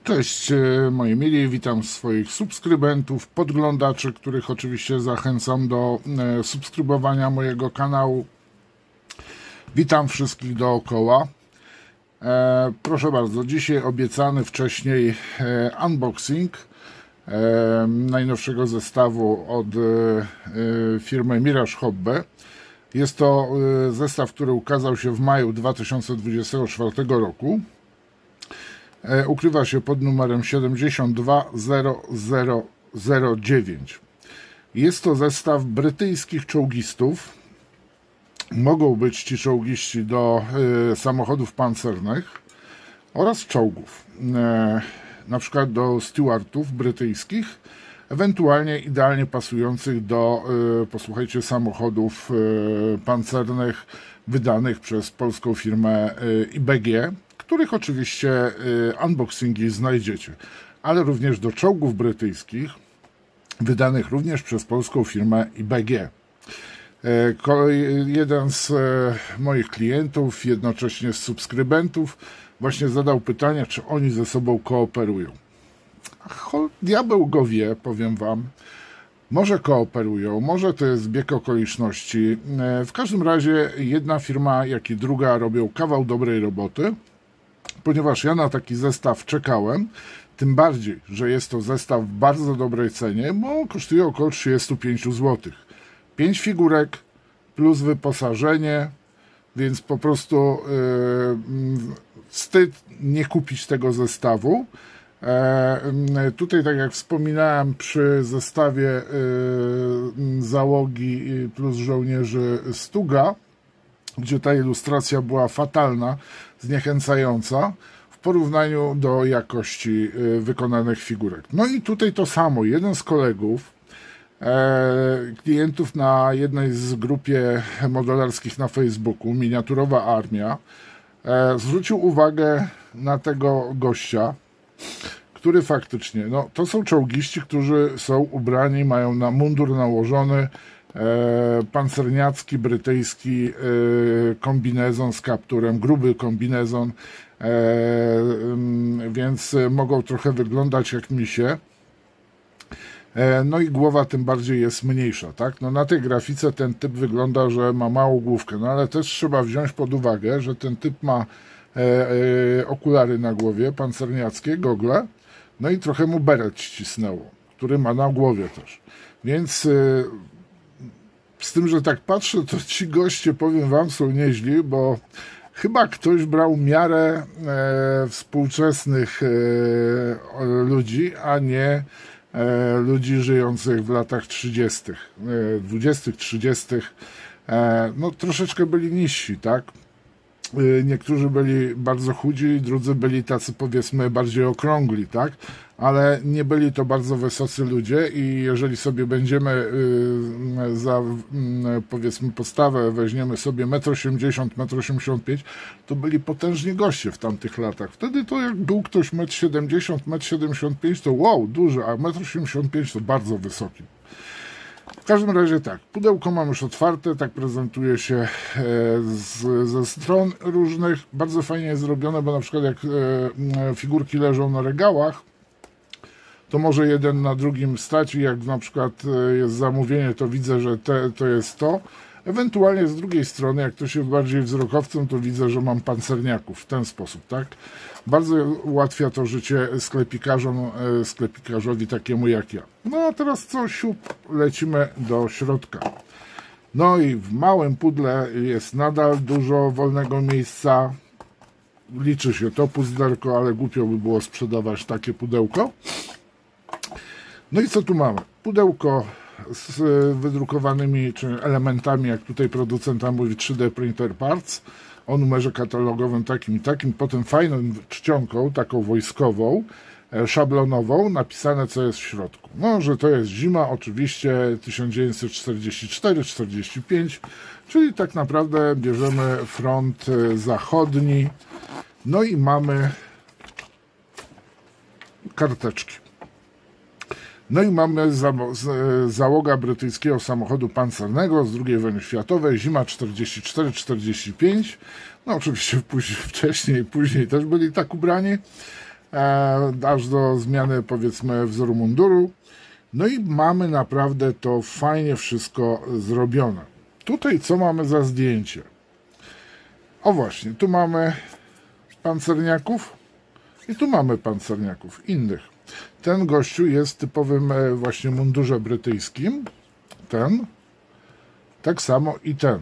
Cześć moi mili, witam swoich subskrybentów, podglądaczy, których oczywiście zachęcam do subskrybowania mojego kanału. Witam wszystkich dookoła. Proszę bardzo, dzisiaj obiecany wcześniej unboxing najnowszego zestawu od firmy Mirage Hobby. Jest to zestaw, który ukazał się w maju 2024 roku. Ukrywa się pod numerem 720009. Jest to zestaw brytyjskich czołgistów. Mogą być ci czołgiści do samochodów pancernych oraz czołgów, na przykład do Stuartów brytyjskich, ewentualnie idealnie pasujących do, posłuchajcie, samochodów pancernych wydanych przez polską firmę IBG, których oczywiście unboxingi znajdziecie, ale również do czołgów brytyjskich, wydanych również przez polską firmę IBG. Jeden z moich klientów, jednocześnie z subskrybentów, właśnie zadał pytanie, czy oni ze sobą kooperują. Diabeł go wie, powiem wam. Może kooperują, może to jest zbieg okoliczności. W każdym razie jedna firma, jak i druga robią kawał dobrej roboty, ponieważ ja na taki zestaw czekałem, tym bardziej, że jest to zestaw w bardzo dobrej cenie, bo kosztuje około 35 zł. 5 figurek plus wyposażenie, więc po prostu wstyd nie kupić tego zestawu. Tutaj, tak jak wspominałem, przy zestawie załogi plus żołnierzy Stuga, gdzie ta ilustracja była fatalna, zniechęcająca w porównaniu do jakości wykonanych figurek. No i tutaj to samo. Jeden z kolegów, klientów na jednej z grupie modelarskich na Facebooku, Miniaturowa Armia, zwrócił uwagę na tego gościa, który faktycznie, no to są czołgiści, którzy są ubrani, mają na mundur nałożony pancerniacki, brytyjski kombinezon z kapturem, gruby kombinezon, więc mogą trochę wyglądać jak misie. No i głowa tym bardziej jest mniejsza, tak? No na tej grafice ten typ wygląda, że ma małą główkę, no ale też trzeba wziąć pod uwagę, że ten typ ma okulary na głowie, pancerniackie, gogle, no i trochę mu beret ścisnęło, który ma na głowie też. Więc z tym, że tak patrzę, to ci goście, powiem wam, są nieźli, bo chyba ktoś brał miarę współczesnych ludzi, a nie ludzi żyjących w latach 30., 20., 30. No troszeczkę byli niżsi, tak? Niektórzy byli bardzo chudzi, drudzy byli tacy, powiedzmy, bardziej okrągli, tak? Ale nie byli to bardzo wysocy ludzie i jeżeli sobie będziemy za, powiedzmy, postawę weźmiemy sobie 1,80 m, 1,85 m, to byli potężni goście w tamtych latach. Wtedy to jak był ktoś 1,70 m, 1,75 m, to wow, duży, a 1,85 m to bardzo wysoki. W każdym razie tak, pudełko mam już otwarte, tak prezentuje się ze stron różnych. Bardzo fajnie jest zrobione, bo na przykład jak figurki leżą na regałach, to może jeden na drugim stać i jak na przykład jest zamówienie, to widzę, że to jest to. Ewentualnie z drugiej strony, jak ktoś jest bardziej wzrokowcem, to widzę, że mam pancerniaków w ten sposób, tak? Bardzo ułatwia to życie sklepikarzowi takiemu jak ja. No a teraz co, siup, lecimy do środka. No i w małym pudle jest nadal dużo wolnego miejsca. Liczy się to puzderko, ale głupio by było sprzedawać takie pudełko. No i co tu mamy? Pudełko z wydrukowanymi czy elementami, jak tutaj producent mówi, 3D Printer Parts, o numerze katalogowym takim i takim, potem fajną czcionką, taką wojskową, szablonową, napisane, co jest w środku. No, że to jest zima, oczywiście 1944-45, czyli tak naprawdę bierzemy front zachodni, no i mamy karteczki. No i mamy załoga brytyjskiego samochodu pancernego z II wojny światowej, zima 44-45. No oczywiście wcześniej i później też byli tak ubrani. aż do zmiany, powiedzmy, wzoru munduru. No i mamy naprawdę to fajnie wszystko zrobione. Tutaj co mamy za zdjęcie? O właśnie, tu mamy pancerniaków i tu mamy pancerniaków innych. Ten gościu jest w typowym właśnie mundurze brytyjskim. Ten. Tak samo i ten.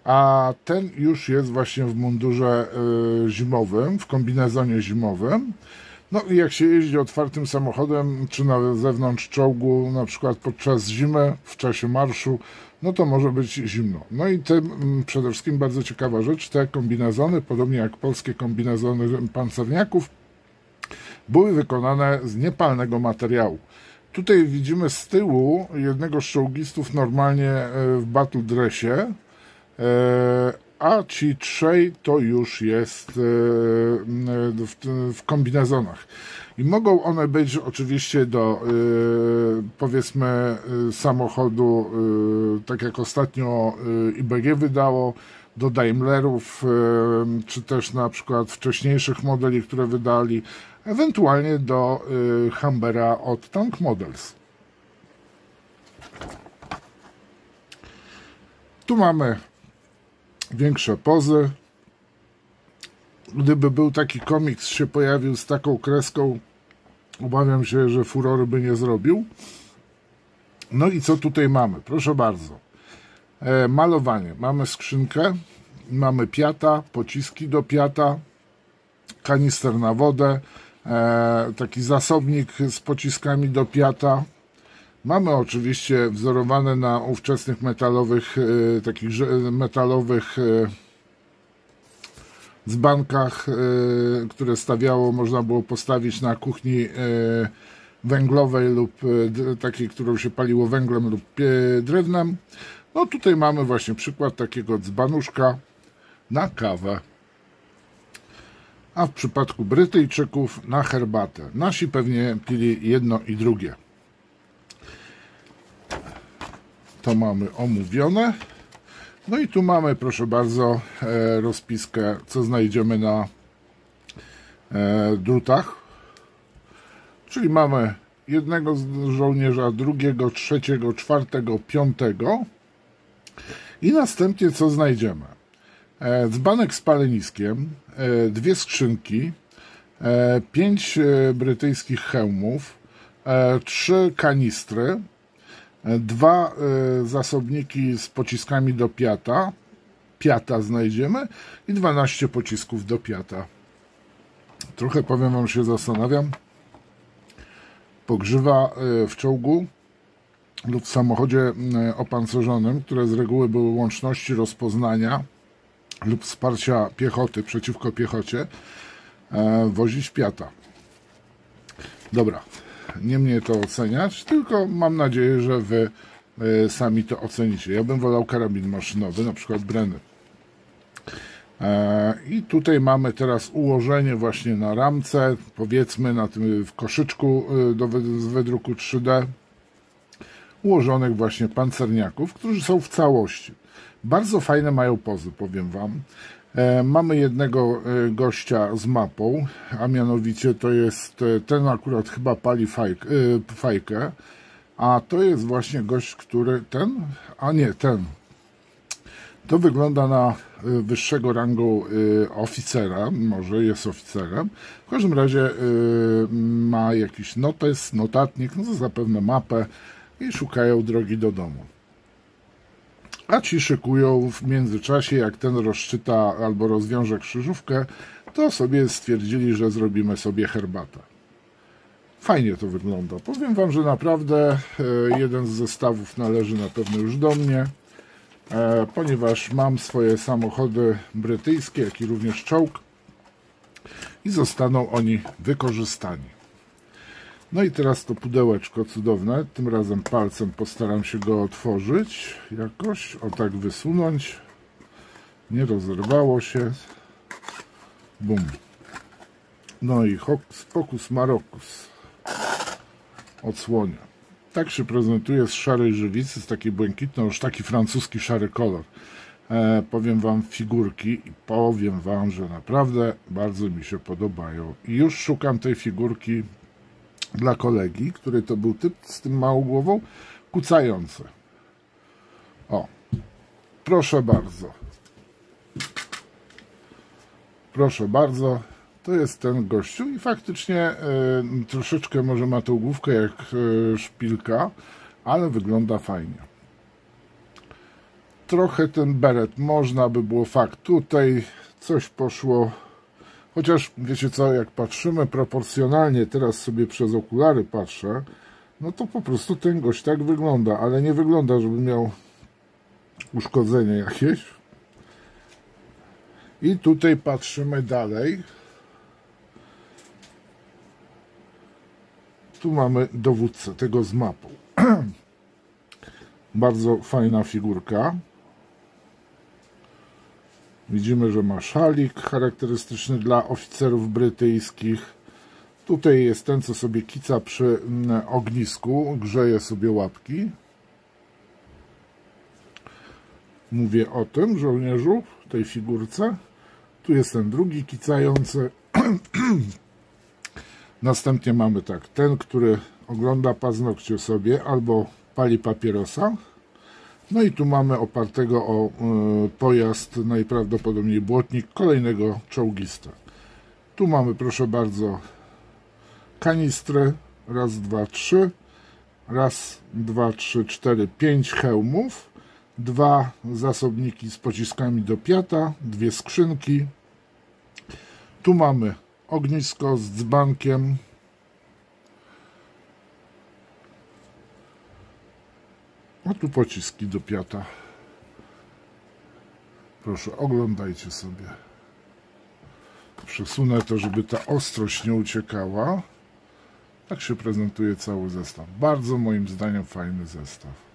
A ten już jest właśnie w mundurze zimowym, w kombinezonie zimowym. No i jak się jeździ otwartym samochodem, czy na zewnątrz czołgu, na przykład podczas zimy, w czasie marszu, no to może być zimno. No i przede wszystkim bardzo ciekawa rzecz, te kombinezony, podobnie jak polskie kombinezony pancerniaków, były wykonane z niepalnego materiału. Tutaj widzimy z tyłu jednego z czołgistów normalnie w battle dressie, a ci trzej to już jest w kombinezonach. I mogą one być oczywiście do, powiedzmy, samochodu, tak jak ostatnio IBG wydało, do Daimlerów, czy też na przykład wcześniejszych modeli, które wydali, ewentualnie do Humbera od Tank Models. Tu mamy większe pozy. Gdyby był taki komiks, się pojawił z taką kreską, obawiam się, że furory by nie zrobił. No i co tutaj mamy? Proszę bardzo. Malowanie. Mamy skrzynkę, mamy piata, pociski do piata, kanister na wodę, taki zasobnik z pociskami do piata. Mamy oczywiście wzorowane na ówczesnych metalowych, takich metalowych dzbankach, które stawiało, można było postawić na kuchni węglowej lub takiej, którą się paliło węglem lub drewnem. No tutaj mamy właśnie przykład takiego dzbanuszka na kawę. A w przypadku Brytyjczyków na herbatę. Nasi pewnie pili jedno i drugie. To mamy omówione. No i tu mamy, proszę bardzo, rozpiskę, co znajdziemy na drutach. Czyli mamy jednego żołnierza, drugiego, trzeciego, czwartego, piątego. I następnie co znajdziemy? Dzbanek z paleniskiem, dwie skrzynki, 5 brytyjskich hełmów, 3 kanistry, 2 zasobniki z pociskami do piata znajdziemy i 12 pocisków do piata. Trochę, powiem wam, się zastanawiam. Pogrzywa w czołgu lub w samochodzie opancerzonym, które z reguły były łączności rozpoznania lub wsparcia piechoty przeciwko piechocie, wozić piata. Dobra, nie mnie to oceniać, tylko mam nadzieję, że wy sami to ocenicie. Ja bym wolał karabin maszynowy, na przykład Brenny. I tutaj mamy teraz ułożenie właśnie na ramce, powiedzmy na tym w koszyczku z wydruku 3D, ułożonych właśnie pancerniaków, którzy są w całości. Bardzo fajne mają pozy, powiem wam. Mamy jednego gościa z mapą, a mianowicie to jest ten, akurat chyba pali fajkę, a to jest właśnie gość, który ten. To wygląda na wyższego rangą oficera, może jest oficerem. W każdym razie ma jakiś notes, notatnik, no to zapewne mapę i szukają drogi do domu. A ci szykują w międzyczasie, jak ten rozczyta albo rozwiąże krzyżówkę, to sobie stwierdzili, że zrobimy sobie herbatę. Fajnie to wygląda. Powiem wam, że naprawdę jeden z zestawów należy na pewno już do mnie, ponieważ mam swoje samochody brytyjskie, jak i również czołg i zostaną oni wykorzystani. No i teraz to pudełeczko cudowne, tym razem palcem postaram się go otworzyć jakoś, o tak wysunąć, nie rozerwało się, bum. No i hokus pokus marokus, odsłonię. Tak się prezentuje z szarej żywicy, z takiej błękitnej, już taki francuski szary kolor. powiem Wam, figurki i powiem Wam, że naprawdę bardzo mi się podobają. I już szukam tej figurki dla kolegi, który to był typ z tym małą głową, kucający. O, proszę bardzo. Proszę bardzo, to jest ten gościu i faktycznie troszeczkę może ma tą główkę jak szpilka, ale wygląda fajnie. Trochę ten beret można by było, fakt, tutaj coś poszło, chociaż wiecie co, jak patrzymy proporcjonalnie, teraz sobie przez okulary patrzę, no to po prostu ten gość tak wygląda, ale nie wygląda, żeby miał uszkodzenie jakieś. I tutaj patrzymy dalej. Tu mamy dowódcę tego z mapą. Bardzo fajna figurka. Widzimy, że ma szalik charakterystyczny dla oficerów brytyjskich. Tutaj jest ten, co sobie kica przy ognisku, grzeje sobie łapki. Mówię o tym żołnierzu, tej figurce. Tu jest ten drugi kicający. Następnie mamy tak, ten, który ogląda paznokcie sobie albo pali papierosa. No i tu mamy opartego o pojazd, najprawdopodobniej błotnik, kolejnego czołgista. Tu mamy, proszę bardzo, kanistry. Raz, dwa, trzy. Raz, dwa, trzy, cztery, 5 hełmów. 2 zasobniki z pociskami do piata. 2 skrzynki. Tu mamy ognisko z dzbankiem. A tu pociski do piata. Proszę, oglądajcie sobie. Przesunę to, żeby ta ostrość nie uciekała. Tak się prezentuje cały zestaw. Bardzo moim zdaniem fajny zestaw.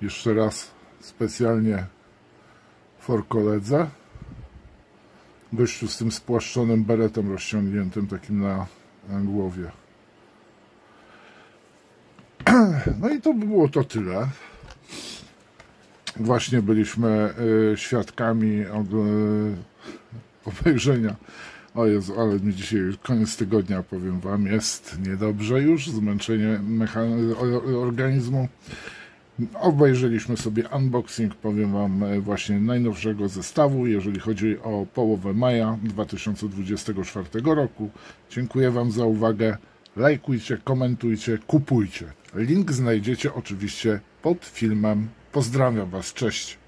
Jeszcze raz specjalnie for koledze. Gościu z tym spłaszczonym beretem rozciągniętym takim na głowie. No i to by było to tyle. Właśnie byliśmy świadkami obejrzenia. O Jezu, ale mi dzisiaj koniec tygodnia, powiem Wam, jest niedobrze już, zmęczenie organizmu. Obejrzeliśmy sobie unboxing, powiem Wam, właśnie najnowszego zestawu, jeżeli chodzi o połowę maja 2024 roku. Dziękuję Wam za uwagę. Lajkujcie, komentujcie, kupujcie. Link znajdziecie oczywiście pod filmem. Pozdrawiam Was, cześć.